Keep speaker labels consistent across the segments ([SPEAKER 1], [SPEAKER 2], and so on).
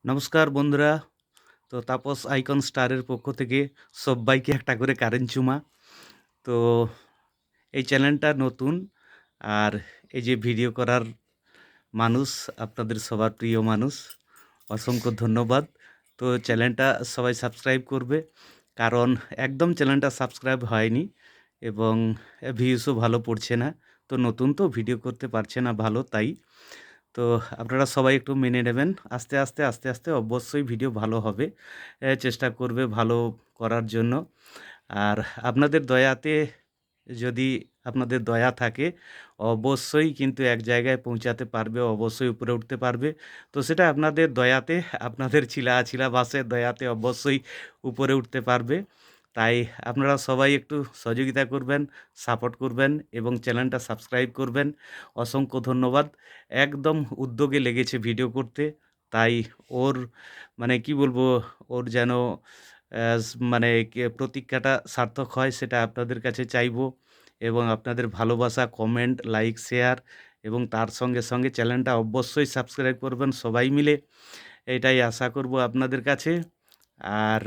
[SPEAKER 1] নমস্কার বন্ধুরা। তো তাপস আইকন স্টারের পক্ষ থেকে সব্বাইকে একটা করে কারেন্ট চুমা। তো এই চ্যানেলটা নতুন। আর এই যে ভিডিও করার মানুষ, আপনাদের সবার প্রিয় মানুষ। অসংখ্য ধন্যবাদ। তো চ্যানেলটা সবাই সাবস্ক্রাইব করবে। কারণ একদম চ্যানেলটা সাবস্ক্রাইব হয়নি এবং ভিউসও ভালো পড়ছে না। তো নতুন তো ভিডিও করতে পারছে না ভালো তাই। তো আপনারা সবাই একটু মেনে নেবেন। আস্তে আস্তে অবশ্যই ভিডিও ভালো হবে। চেষ্টা করবে ভালো করার জন্য। আর আপনাদের দয়াতে যদি আপনাদের দয়া থাকে অবশ্যই কিন্তু এক জায়গায় পৌঁছাতে পারবে, অবশ্যই উপরে উঠতে পারবে। তো সেটা আপনাদের দয়াতে, আপনাদের ছিলা বাসের দয়াতে অবশ্যই উপরে উঠতে পারবে। তাই আপনারা সবাই একটু সহযোগিতা করবেন, সাপোর্ট করবেন এবং চ্যানেলটা সাবস্ক্রাইব করবেন। অসংখ্য ধন্যবাদ। একদম উদ্যোগে লেগেছে ভিডিও করতে। তাই ওর মানে কি বলবো, ওর যেন মানে প্রতীক্ষাটা সার্থক হয় সেটা আপনাদের কাছে চাইবো এবং আপনাদের ভালোবাসা, কমেন্ট, লাইক, শেয়ার এবং তার সঙ্গে চ্যানেলটা অবশ্যই সাবস্ক্রাইব করবেন সবাই মিলে। এটাই আশা করব আপনাদের কাছে। আর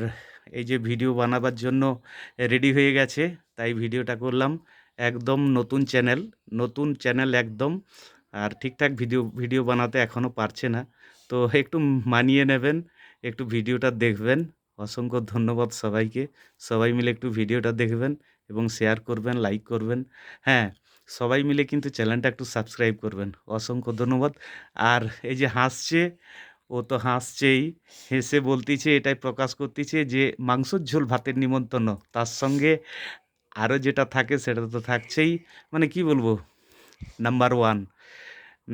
[SPEAKER 1] এই যে ভিডিও বানাবার জন্য রেডি হয়ে গেছে, তাই ভিডিওটা করলাম। একদম নতুন চ্যানেল একদম। আর ঠিকঠাক ভিডিও বানাতে এখনও পারছে না। তো একটু মানিয়ে নেবেন, একটু ভিডিওটা দেখবেন। অসংখ্য ধন্যবাদ সবাইকে। সবাই মিলে একটু ভিডিওটা দেখবেন এবং শেয়ার করবেন, লাইক করবেন। হ্যাঁ, সবাই মিলে কিন্তু চ্যানেলটা একটু সাবস্ক্রাইব করবেন। অসংখ্য ধন্যবাদ। আর এই যে হাসছে, ও তো হাসছেই। হেসে বলতিছে, এটাই প্রকাশ করতিছে যে মাংসর ঝোল ভাতের নিমন্ত্রণ। তার সঙ্গে আরও যেটা থাকে সেটা তো থাকছেই। মানে কি বলবো? নাম্বার 1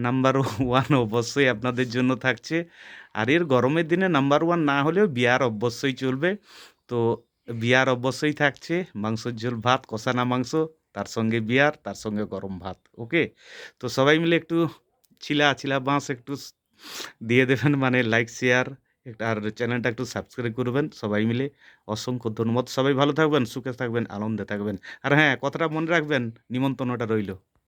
[SPEAKER 1] নাম্বার 1 অবশ্যই আপনাদের জন্য থাকছে। আর এর গরমের দিনে নাম্বার 1 না হলেও বিয়ার অবশ্যই চলবে। তো বিয়ার অবশ্যই থাকছে। মাংসের ঝোল ভাত, কষানো মাংস, তার সঙ্গে বিয়ার, তার সঙ্গে গরম ভাত। ওকে? তো সবাই মিলে একটু ছিলা বাঁশ একটু দিয়ে দেবেন, মানে লাইক, শেয়ার আর চ্যানেলটা একটু সাবস্ক্রাইব করবেন সবাই মিলে। অসংখ্য ধন্যবাদ। সবাই ভালো থাকবেন, সুখে থাকবেন, আনন্দে থাকবেন। আর হ্যাঁ, কথাটা মনে রাখবেন, নিমন্ত্রণটা রইল।